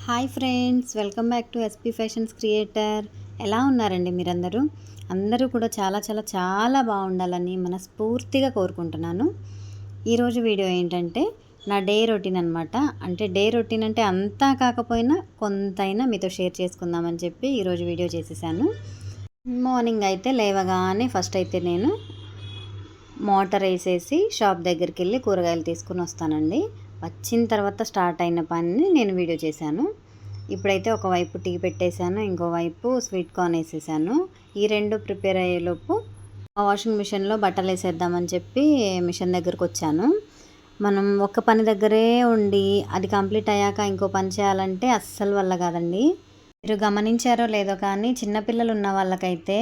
Hi friends, welcome back to SP fashions creator. ఎలా ఉన్నారండి మీరందరూ? అందరూ కూడా చాలా చాలా చాలా బాగుండాలని మనస్ఫూర్తిగా కోరుకుంటున్నాను. ఈరోజు వీడియో ఏంటంటే నా డే రొటీన్ అనమాట. అంటే డే రొటీన్ అంటే అంతా కాకపోయినా కొంతైనా మీతో షేర్ చేసుకుందామని చెప్పి ఈరోజు వీడియో చేసేసాను. మార్నింగ్ అయితే లేవగానే ఫస్ట్ అయితే నేను మోటార్ వేసేసి షాప్ దగ్గరికి వెళ్ళి కూరగాయలు తీసుకుని వస్తానండి. వచ్చిన తర్వాత స్టార్ట్ అయిన పని నేను వీడియో చేశాను. ఇప్పుడైతే ఒకవైపు టీ పెట్టేశాను, ఇంకోవైపు స్వీట్ కార్న్ వేసేసాను. ఈ రెండు ప్రిపేర్ అయ్యేలోపు వాషింగ్ మిషన్లో బట్టలు వేసేద్దామని చెప్పి మిషన్ దగ్గరకు వచ్చాను. మనం ఒక్క పని దగ్గరే ఉండి అది కంప్లీట్ అయ్యాక ఇంకో పని చేయాలంటే అస్సలు వల్ల కాదండి. మీరు గమనించారో లేదో కానీ చిన్నపిల్లలు ఉన్న వాళ్ళకైతే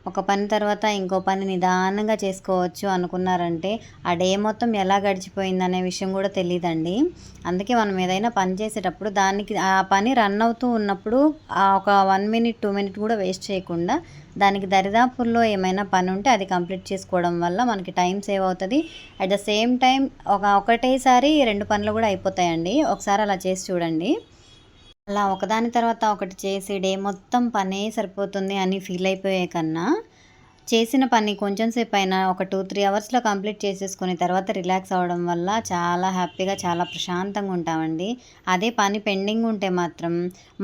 ఒక పని తర్వాత ఇంకో పని నిదానంగా చేసుకోవచ్చు అనుకున్నారంటే ఆ డే మొత్తం ఎలా గడిచిపోయిందనే విషయం కూడా తెలియదండి. అందుకే మనం ఏదైనా పని చేసేటప్పుడు దానికి ఆ పని రన్ అవుతూ ఉన్నప్పుడు ఒక 1 మినిట్ 2 మినిట్ కూడా వేస్ట్ చేయకుండా దానికి దరిదాపుల్లో ఏమైనా పని ఉంటే అది కంప్లీట్ చేసుకోవడం వల్ల మనకి టైం సేవ్ అవుతుంది. అట్ ద సేమ్ టైం ఒకటేసారి 2 పనులు కూడా అయిపోతాయండి. ఒకసారి అలా చేసి చూడండి. అలా ఒకదాని తర్వాత ఒకటి చేసి డే మొత్తం పనే సరిపోతుంది అని ఫీల్ అయిపోయే కన్నా చేసిన పని కొంచెం సేపు అయినా ఒక 2-3 అవర్స్లో కంప్లీట్ చేసేసుకుని తర్వాత రిలాక్స్ అవ్వడం వల్ల చాలా హ్యాపీగా చాలా ప్రశాంతంగా ఉంటామండి. అదే పని పెండింగ్ ఉంటే మాత్రం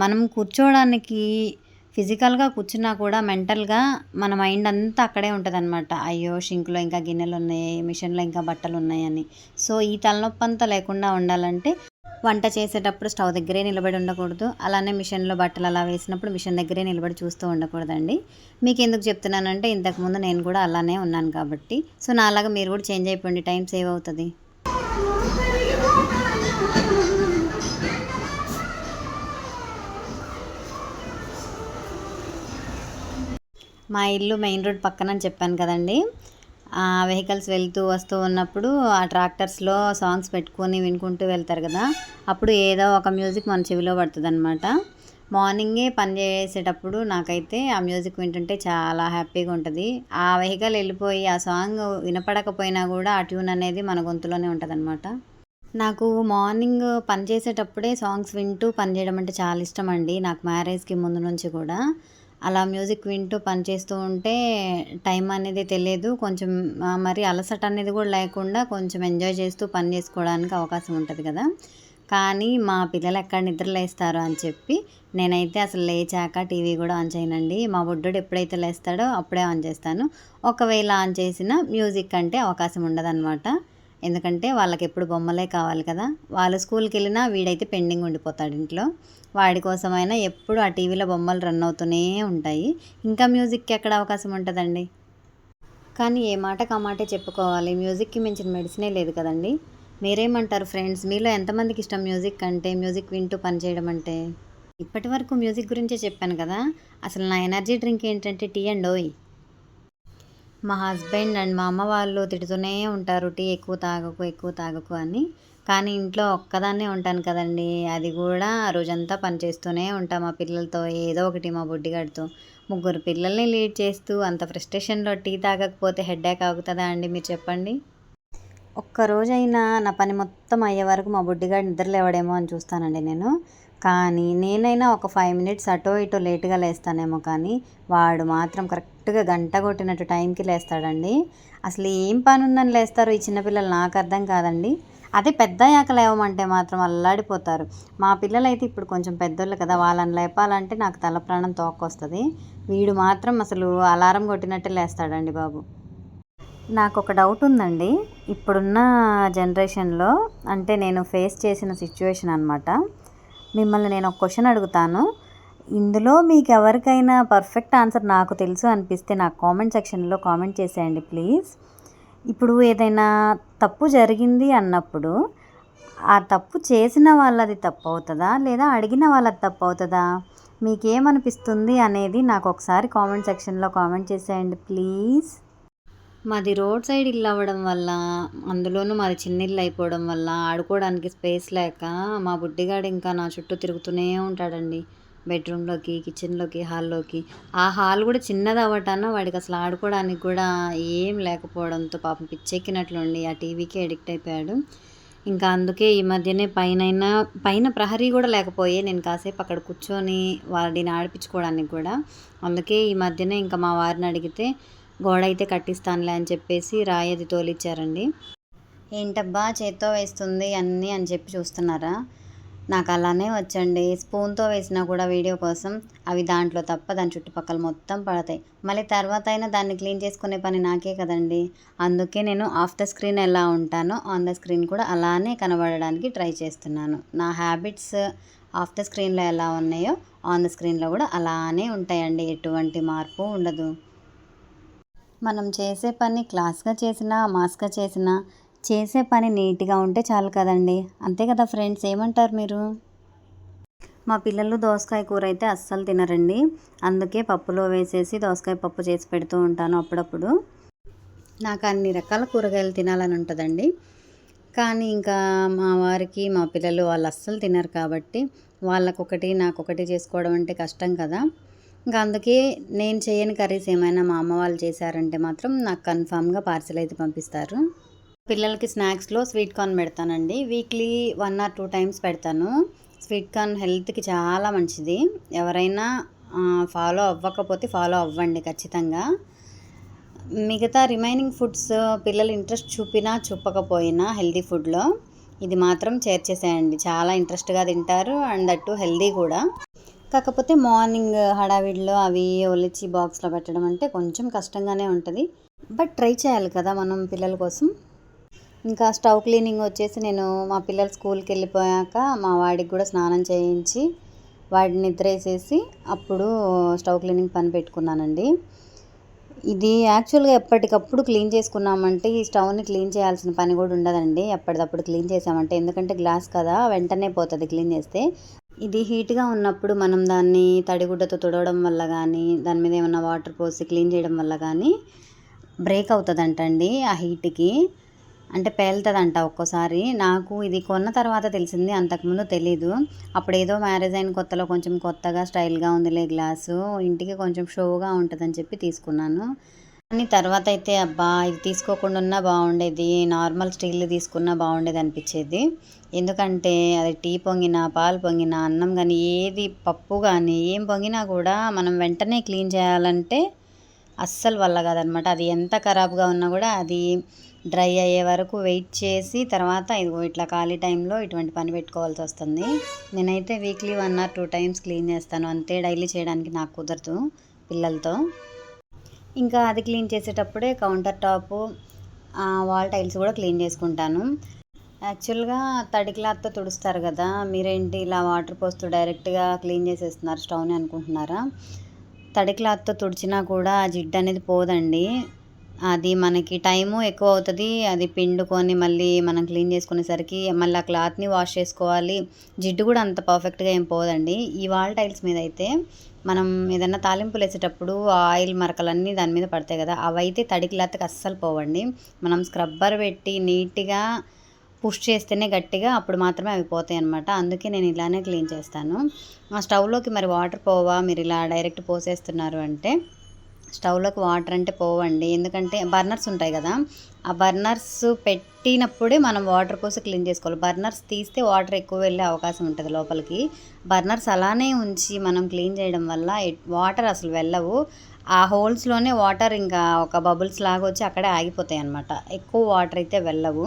మనం కూర్చోవడానికి ఫిజికల్గా కూర్చున్నా కూడా మెంటల్గా మన మైండ్ అంతా అక్కడే ఉంటుందన్నమాట. అయ్యో షింక్లో ఇంకా గిన్నెలు ఉన్నాయి, మిషన్లో ఇంకా బట్టలు ఉన్నాయని. సో ఈ తలనొప్పి అంతా లేకుండా ఉండాలంటే వంట చేసేటప్పుడు స్టవ్ దగ్గరే నిలబడి ఉండకూడదు. అలానే మిషన్లో బట్టలు అలా వేసినప్పుడు మిషన్ దగ్గరే నిలబడి చూస్తూ ఉండకూడదండి. మీకు ఎందుకు చెప్తున్నానంటే ఇంతకుముందు నేను కూడా అలానే ఉన్నాను కాబట్టి. సో నాలాగా మీరు కూడా చేంజ్ అయిపోండి, టైం సేవ్ అవుతుంది. మా ఇల్లు మెయిన్ రోడ్ పక్కన అని చెప్పాను కదండి. వెహికల్స్ వెళ్తూ వస్తూ ఉన్నప్పుడు ఆ ట్రాక్టర్స్లో సాంగ్స్ పెట్టుకొని వినుకుంటూ వెళ్తారు కదా, అప్పుడు ఏదో ఒక మ్యూజిక్ మన చెవిలో పడుతుంది అనమాట. మార్నింగే పని చేసేటప్పుడు నాకైతే ఆ మ్యూజిక్ వింటుంటే చాలా హ్యాపీగా ఉంటుంది. ఆ వెహికల్ వెళ్ళిపోయి ఆ సాంగ్ వినపడకపోయినా కూడా ఆ ట్యూన్ అనేది మన గొంతులోనే ఉంటుంది అనమాట. నాకు మార్నింగ్ పని చేసేటప్పుడే సాంగ్స్ వింటూ పని చేయడం అంటే చాలా ఇష్టం అండి. నాకు మ్యారేజ్కి ముందు నుంచి కూడా అలా మ్యూజిక్ వింటూ పని చేస్తూ ఉంటే టైం అనేది తెలియదు. కొంచెం మరి అలసట అనేది కూడా లేకుండా కొంచెం ఎంజాయ్ చేస్తూ పని చేసుకోవడానికి అవకాశం ఉంటుంది కదా. కానీ మా పిల్లలు ఎక్కడ నిద్ర లేస్తారు అని చెప్పి నేనైతే అసలు లేచాక టీవీ కూడా ఆన్ చేయనండి. మా బుడ్డోడు ఎప్పుడైతే లేస్తాడో అప్పుడే ఆన్ చేస్తాను. ఒకవేళ ఆన్ చేసిన మ్యూజిక్ అంటే అవకాశం ఉండదన్నమాట. ఎందుకంటే వాళ్ళకి ఎప్పుడు బొమ్మలే కావాలి కదా. వాళ్ళు స్కూల్కి వెళ్ళినా వీడైతే పెండింగ్ ఉండిపోతాడు ఇంట్లో. వాడి కోసమైనా ఎప్పుడు ఆ టీవీలో బొమ్మలు రన్ అవుతూనే ఉంటాయి. ఇంకా మ్యూజిక్కి ఎక్కడ అవకాశం ఉంటుందండి. కానీ ఏ మాటకు ఆ మాటే చెప్పుకోవాలి, మ్యూజిక్కి మించిన మెడిసినే లేదు కదండి. మీరేమంటారు ఫ్రెండ్స్? మీలో ఎంతమందికి ఇష్టం మ్యూజిక్ అంటే, మ్యూజిక్ వింటూ పనిచేయడం అంటే? ఇప్పటి వరకు మ్యూజిక్ గురించే చెప్పాను కదా. అసలు నా ఎనర్జీ డ్రింక్ ఏంటంటే టీ అండ్ ఓయ్. మా హస్బెండ్ అండ్ మా అమ్మ వాళ్ళు తిడుతూనే ఉంటారు, టీ ఎక్కువ తాగకు ఎక్కువ తాగకు అని. కానీ ఇంట్లో ఒక్కదాన్నే ఉంటాను కదండి, అది కూడా రోజంతా పనిచేస్తూనే ఉంటా మా పిల్లలతో ఏదో ఒకటి. మా బుడ్డిగాడితో 3 పిల్లల్ని లీడ్ చేస్తూ అంత ఫ్రస్ట్రేషన్లో టీ తాగకపోతే హెడ్ఏక్ ఆగుతుందా అండి, మీరు చెప్పండి. ఒక్కరోజైనా నా పని మొత్తం అయ్యే వరకు మా బుడ్డిగాడు నిద్ర లేవడేమో అని చూస్తానండి నేను. కానీ నేనైనా ఒక 5 మినిట్స్ అటో ఇటో లేటుగా లేస్తానేమో, కానీ వాడు మాత్రం కరెక్ట్గా గంట కొట్టినట్టు టైంకి లేస్తాడండి. అసలు ఏం పని ఉందని లేస్తారు ఈ చిన్నపిల్లలు, నాకు అర్థం కాదండి. అదే పెద్దయ్యాక లేవమంటే మాత్రం అల్లాడిపోతారు. మా పిల్లలైతే ఇప్పుడు కొంచెం పెద్దోళ్ళు కదా, వాళ్ళని లేపాలంటే నాకు తల ప్రాణం తోక్కొస్తుంది. వీడు మాత్రం అసలు అలారం కొట్టినట్టే లేస్తాడండి బాబు. నాకు ఒక డౌట్ ఉందండి. ఇప్పుడున్న జనరేషన్లో అంటే నేను ఫేస్ చేసిన సిచ్యువేషన్ అనమాట. మిమ్మల్ని నేను ఒక క్వశ్చన్ అడుగుతాను. ఇందులో మీకు ఎవరికైనా పర్ఫెక్ట్ ఆన్సర్ నాకు తెలుసు అనిపిస్తే నాకు కామెంట్ సెక్షన్లో కామెంట్ చేసేయండి ప్లీజ్. ఇప్పుడు ఏదైనా తప్పు జరిగింది అన్నప్పుడు ఆ తప్పు చేసిన వాళ్ళది తప్పు అవుతుందా లేదా అడిగిన వాళ్ళది తప్పు అవుతుందా? మీకేమనిపిస్తుంది అనేది నాకు ఒకసారి కామెంట్ సెక్షన్లో కామెంట్ చేసేయండి ప్లీజ్. మాది రోడ్ సైడ్ ఇల్లు అవ్వడం వల్ల, అందులోనూ మాది చిన్న ఇల్లు అయిపోవడం వల్ల ఆడుకోవడానికి స్పేస్ లేక మా బుడ్డిగాడు ఇంకా నా చుట్టూ తిరుగుతూనే ఉంటాడండి. బెడ్రూమ్లోకి, కిచెన్లోకి, హాల్లోకి. ఆ హాల్ కూడా చిన్నది అవ్వటాన వాడికి అసలు ఆడుకోవడానికి కూడా ఏం లేకపోవడంతో పాపం పిచ్చెక్కినట్లుండి ఆ టీవీకి అడిక్ట్ అయిపోయాడు. ఇంకా అందుకే ఈ మధ్యనే పైన ప్రహరీ కూడా లేకపోయే నేను కాసేపు అక్కడ కూర్చొని వాడిని ఆడిపించుకోవడానికి కూడా. అందుకే ఈ మధ్యనే ఇంకా మా వారిని అడిగితే గోడ అయితే కట్టిస్తానులే అని చెప్పేసి రాయేది తోలిచ్చారండి. ఏంటబ్బా చేత్తో వేస్తుంది అన్నీ అని చెప్పి చూస్తున్నారా? నాకు అలానే వచ్చండి. స్పూన్తో వేసినా కూడా వీడియో కోసం అవి దాంట్లో తప్ప దాని చుట్టుపక్కల మొత్తం పడతాయి. మళ్ళీ తర్వాత అయినా దాన్ని క్లీన్ చేసుకునే పని నాకే కదండి. అందుకే నేను ఆఫ్ ద స్క్రీన్ ఎలా ఉంటానో ఆన్ ద స్క్రీన్ కూడా అలానే కనబడడానికి ట్రై చేస్తున్నాను. నా హ్యాబిట్స్ ఆఫ్ ద స్క్రీన్లో ఎలా ఉన్నాయో ఆన్ ద స్క్రీన్లో కూడా అలానే ఉంటాయండి. ఎటువంటి మార్పు ఉండదు. మనం చేసే పని క్లాస్గా చేసినా మాస్గా చేసినా చేసే పని నీట్గా ఉంటే చాలు కదండి. అంతే కదా ఫ్రెండ్స్, ఏమంటారు మీరు? మా పిల్లలు దోసకాయ కూర అయితే అస్సలు తినరండి. అందుకే పప్పులో వేసేసి దోసకాయ పప్పు చేసి పెడుతూ ఉంటాను అప్పుడప్పుడు. నాకు అన్ని రకాల కూరగాయలు తినాలని ఉంటుందండి. కానీ ఇంకా మా వారికి మా పిల్లలు వాళ్ళు అస్సలు తినరు కాబట్టి వాళ్ళకొకటి నాకొకటి చేసుకోవడం అంటే కష్టం కదా. ఇంకా అందుకే నేను చేయని కర్రీస్ ఏమైనా మా అమ్మ వాళ్ళు చేశారంటే మాత్రం నాకు కన్ఫామ్గా పార్సిల్ అయితే పంపిస్తారు. పిల్లలకి స్నాక్స్లో స్వీట్ కార్న్ పెడతానండి. వీక్లీ 1 or 2 టైమ్స్ పెడతాను. స్వీట్ కార్న్ హెల్త్కి చాలా మంచిది. ఎవరైనా ఫాలో అవ్వకపోతే ఫాలో అవ్వండి ఖచ్చితంగా. మిగతా రిమైనింగ్ ఫుడ్స్ పిల్లలు ఇంట్రెస్ట్ చూపినా చూపకపోయినా హెల్తీ ఫుడ్లో ఇది మాత్రం చేర్చేసేయండి. చాలా ఇంట్రెస్ట్గా తింటారు అండ్ దట్టు హెల్తీ కూడా. కాకపోతే మార్నింగ్ హడావిడిలో అవి ఒలిచి బాక్స్లో పెట్టడం అంటే కొంచెం కష్టంగానే ఉంటుంది. బట్ ట్రై చేయాలి కదా మనం పిల్లల కోసం. ఇంకా స్టవ్ క్లీనింగ్ వచ్చేసి నేను మా పిల్లలు స్కూల్కి వెళ్ళిపోయాక మా వాడికి కూడా స్నానం చేయించి వాడిని నిద్రేసేసి అప్పుడు స్టవ్ క్లీనింగ్ పని పెట్టుకున్నానండి. ఇది యాక్చువల్గా ఎప్పటికప్పుడు క్లీన్ చేసుకున్నామంటే ఈ స్టవ్ని క్లీన్ చేయాల్సిన పని కూడా ఉండదండి. ఎప్పటికప్పుడు క్లీన్ చేసామంటే, ఎందుకంటే గ్లాస్ కదా వెంటనే పోతుంది క్లీన్ చేస్తే. ఇది హీట్గా ఉన్నప్పుడు మనం దాన్ని తడిగుడ్డతో తుడవడం వల్ల కానీ దాని మీద ఏమన్నా వాటర్ పోసి క్లీన్ చేయడం వల్ల కానీ బ్రేక్ అవుతుందంటండి ఆ హీట్కి. అంటే పేలుతుందంట ఒక్కోసారి. నాకు ఇది కొన్న తర్వాత తెలిసింది, అంతకుముందు తెలీదు. అప్పుడు ఏదో మ్యారేజ్ అయిన కొత్తలో కొంచెం కొత్తగా స్టైల్గా ఉందిలే గ్లాసు, ఇంటికి కొంచెం షోగా ఉంటుందని చెప్పి తీసుకున్నాను. కానీ తర్వాత అయితే అబ్బా ఇది తీసుకోకుండా ఉన్నా బాగుండేది, నార్మల్ స్టీల్ తీసుకున్నా బాగుండేది అనిపించేది. ఎందుకంటే అది టీ పొంగినా పాలు పొంగినా అన్నం కానీ ఏది పప్పు కానీ ఏం పొంగినా కూడా మనం వెంటనే క్లీన్ చేయాలంటే అస్సలు వల్ల కాదనమాట. అది ఎంత ఖరాబ్గా ఉన్నా కూడా అది డ్రై అయ్యే వరకు వెయిట్ చేసి తర్వాత ఇదిగో ఇట్లా ఖాళీ టైంలో ఇటువంటి పని పెట్టుకోవాల్సి వస్తుంది. నేనైతే వీక్లీ 1 or 2 టైమ్స్ క్లీన్ చేస్తాను అంతే. డైలీ చేయడానికి నాకు కుదరదు పిల్లలతో. ఇంకా అది క్లీన్ చేసేటప్పుడే కౌంటర్ టాపు వాల్ టైల్స్ కూడా క్లీన్ చేసుకుంటాను. యాక్చువల్గా తడి క్లాత్తో తుడుస్తారు కదా, మీరేంటి ఇలా వాటర్ పోస్తూ డైరెక్ట్గా క్లీన్ చేసేస్తున్నారు స్టవ్ని అనుకుంటున్నారా? తడి క్లాత్తో తుడిచినా కూడా ఆ జిడ్డు అనేది పోదండి. అది మనకి టైము ఎక్కువ అవుతుంది. అది పిండుకొని మళ్ళీ మనం క్లీన్ చేసుకునేసరికి మళ్ళీ ఆ క్లాత్ని వాష్ చేసుకోవాలి. జిడ్డు కూడా అంత పర్ఫెక్ట్గా ఏం పోదండి. ఈ వాల్ టైల్స్ మీద అయితే మనం ఏదైనా తాలింపులు వేసేటప్పుడు ఆయిల్ మరకలన్నీ దాని మీద పడతాయి కదా, అవైతే తడి క్లాత్కి అస్సలు పోవండి. మనం స్క్రబ్బర్ పెట్టి నీట్గా పుష్ చేస్తేనే గట్టిగా అప్పుడు మాత్రమే అవి పోతాయి అన్నమాట. అందుకే నేను ఇలానే క్లీన్ చేస్తాను. ఆ స్టవ్లోకి మరి వాటర్ పోవా, మీరు ఇలా డైరెక్ట్ పోసేస్తున్నారు అంటే, స్టవ్లోకి వాటర్ అంటే పోవండి. ఎందుకంటే బర్నర్స్ ఉంటాయి కదా, ఆ బర్నర్స్ పెట్టినప్పుడే మనం వాటర్ పోసి క్లీన్ చేసుకోవాలి. బర్నర్స్ తీస్తే వాటర్ ఎక్కువ వెళ్ళే అవకాశం ఉంటుంది లోపలికి. బర్నర్స్ అలానే ఉంచి మనం క్లీన్ చేయడం వల్ల వాటర్ అసలు వెళ్ళవు. ఆ హోల్స్లోనే వాటర్ ఇంకా ఒక బబుల్స్ లాగా వచ్చి అక్కడే ఆగిపోతాయి అన్నమాట. ఎక్కువ వాటర్ అయితే వెళ్ళవు.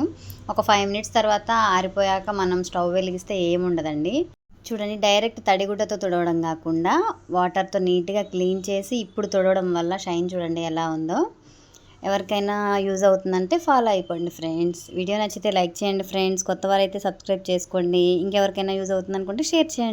ఒక 5 minutes తర్వాత ఆరిపోయాక మనం స్టవ్ వెలిగిస్తే ఏముండదండి. చూడండి, డైరెక్ట్ తడిగుడ్డతో తుడవడం కాకుండా వాటర్తో నీట్గా క్లీన్ చేసి ఇప్పుడు తుడవడం వల్ల షైన్ చూడండి ఎలా ఉందో. ఎవరికైనా యూజ్ అవుతుందంటే ఫాలో అయిపోండి ఫ్రెండ్స్. వీడియో నచ్చితే లైక్ చేయండి ఫ్రెండ్స్. కొత్త వారైతే సబ్స్క్రైబ్ చేసుకోండి. ఇంకెవరికైనా యూజ్ అవుతుంది అనుకుంటే షేర్ చేయండి.